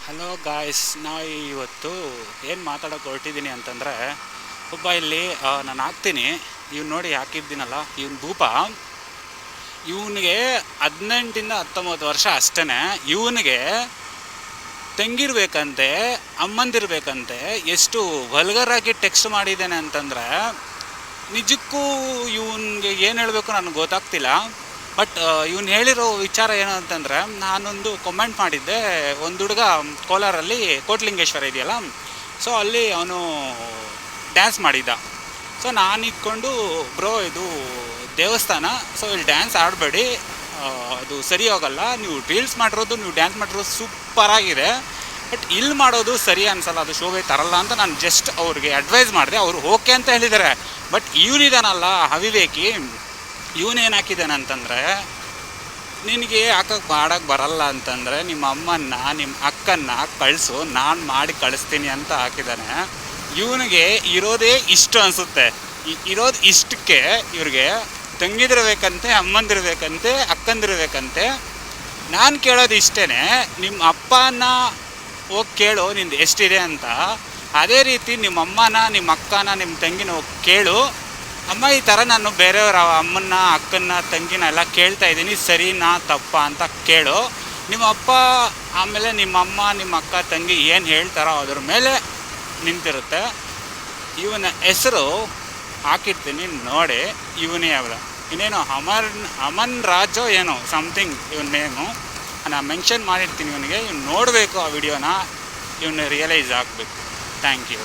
Hello guys, ನಾವು ಇವತ್ತು ಏನು ಮಾತಾಡೋಕೆ ಹೊರಟಿದ್ದೀನಿ ಅಂತಂದರೆ, ಒಬ್ಬ ಇಲ್ಲಿ ನಾನು ಹಾಕ್ತೀನಿ, ಇವ್ನು ನೋಡಿ ಹಾಕಿದ್ದೀನಲ್ಲ, ಇವನು ಭೂಪ. ಇವನಿಗೆ 18 19 ವರ್ಷ ಅಷ್ಟೇ. ಇವನಿಗೆ ತಂಗಿರ್ಬೇಕಂತೆ, ಅಮ್ಮಂದಿರ್ಬೇಕಂತೆ. ಎಷ್ಟು ವಲ್ಗರಾಗಿ ಟೆಕ್ಸ್ಟ್ ಮಾಡಿದ್ದೇನೆ ಅಂತಂದರೆ ನಿಜಕ್ಕೂ ಇವನಿಗೆ ಏನು ಹೇಳಬೇಕು ನನಗೆ ಗೊತ್ತಾಗ್ತಿಲ್ಲ. ಬಟ್ ಇವನು ಹೇಳಿರೋ ವಿಚಾರ ಏನು ಅಂತಂದರೆ, ನಾನೊಂದು ಕಮೆಂಟ್ ಮಾಡಿದ್ದೆ. ಒಂದು ಹುಡುಗ ಕೋಲಾರಲ್ಲಿ ಕೋಟ್ಲಿಂಗೇಶ್ವರ ಇದೆಯಲ್ಲ, ಸೊ ಅಲ್ಲಿ ಅವನು ಡ್ಯಾನ್ಸ್ ಮಾಡಿದ್ದ. ಸೊ ನಾನು ಇಟ್ಕೊಂಡು, ಬ್ರೋ ಇದು ದೇವಸ್ಥಾನ, ಸೊ ಇಲ್ಲಿ ಡ್ಯಾನ್ಸ್ ಆಡಬೇಡಿ, ಅದು ಸರಿ ಹೋಗಲ್ಲ. ನೀವು ರೀಲ್ಸ್ ಮಾಡಿರೋದು, ನೀವು ಡ್ಯಾನ್ಸ್ ಮಾಡಿರೋದು ಸೂಪರಾಗಿದೆ, ಬಟ್ ಇಲ್ಲಿ ಮಾಡೋದು ಸರಿ ಅನ್ಸಲ್ಲ, ಅದು ಶೋಭೆ ತರಲ್ಲ ಅಂತ ನಾನು ಜಸ್ಟ್ ಅವ್ರಿಗೆ ಅಡ್ವೈಸ್ ಮಾಡಿದೆ. ಅವರು ಓಕೆ ಅಂತ ಹೇಳಿದ್ದಾರೆ. ಬಟ್ ಇವನಿದಾನಲ್ಲ ಅವಿವೇಕಿ, ಇವನೇನು ಹಾಕಿದ್ದಾನೆ ಅಂತಂದರೆ, ನಿನಗೆ ಹಾಕಕ್ಕೆ ಮಾಡೋಕ್ಕೆ ಬರಲ್ಲ ಅಂತಂದರೆ ನಿಮ್ಮ ಅಮ್ಮನ್ನ ನಿಮ್ಮ ಅಕ್ಕನ್ನ ಕಳಿಸು, ನಾನು ಮಾಡಿ ಕಳಿಸ್ತೀನಿ ಅಂತ ಹಾಕಿದ್ದಾನೆ. ಇವನಿಗೆ ಇರೋದೇ ಇಷ್ಟು ಅನಿಸುತ್ತೆ. ಇರೋದು ಇಷ್ಟಕ್ಕೆ ಇವ್ರಿಗೆ ತಂಗಿದಿರ್ಬೇಕಂತೆ, ಅಮ್ಮಂದಿರ್ಬೇಕಂತೆ, ಅಕ್ಕಂದಿರ್ಬೇಕಂತೆ. ನಾನು ಕೇಳೋದು ಇಷ್ಟೇ, ನಿಮ್ಮ ಅಪ್ಪನ ಹೋಗಿ ಕೇಳು ನಿಂದು ಎಷ್ಟಿದೆ ಅಂತ. ಅದೇ ರೀತಿ ನಿಮ್ಮ ಅಮ್ಮನ, ನಿಮ್ಮ ಅಕ್ಕನ, ನಿಮ್ಮ ತಂಗಿನ ಹೋಗಿ ಕೇಳು, ಅಮ್ಮ ಈ ಥರ ನಾನು ಬೇರೆಯವ್ರ ಅಮ್ಮನ್ನ, ಅಕ್ಕನ್ನ, ತಂಗಿನ ಎಲ್ಲ ಕೇಳ್ತಾ ಇದ್ದೀನಿ, ಸರಿನಾ ತಪ್ಪಾ ಅಂತ ಕೇಳು. ನಿಮ್ಮ ಅಪ್ಪ ಆಮೇಲೆ ನಿಮ್ಮ ಅಮ್ಮ, ನಿಮ್ಮ ಅಕ್ಕ, ತಂಗಿ ಏನು ಹೇಳ್ತಾರೋ ಅದ್ರ ಮೇಲೆ ನಿಂತಿರುತ್ತೆ. ಇವನ ಹೆಸರು ಹಾಕಿರ್ತೀನಿ ನೋಡಿ, ಇವನೇ ಅವಳ ಇನ್ನೇನು ಅಮನ್ ರಾಜೋ ಏನೋ ಸಮಥಿಂಗ್ ಇವನ ನೇಮು. ನಾನು ಮೆನ್ಷನ್ ಮಾಡಿರ್ತೀನಿ ಇವನಿಗೆ. ಇವ್ನು ನೋಡಬೇಕು ಆ ವಿಡಿಯೋನ, ಇವನ್ನ ರಿಯಲೈಸ್ ಆಗಬೇಕು. Thank you.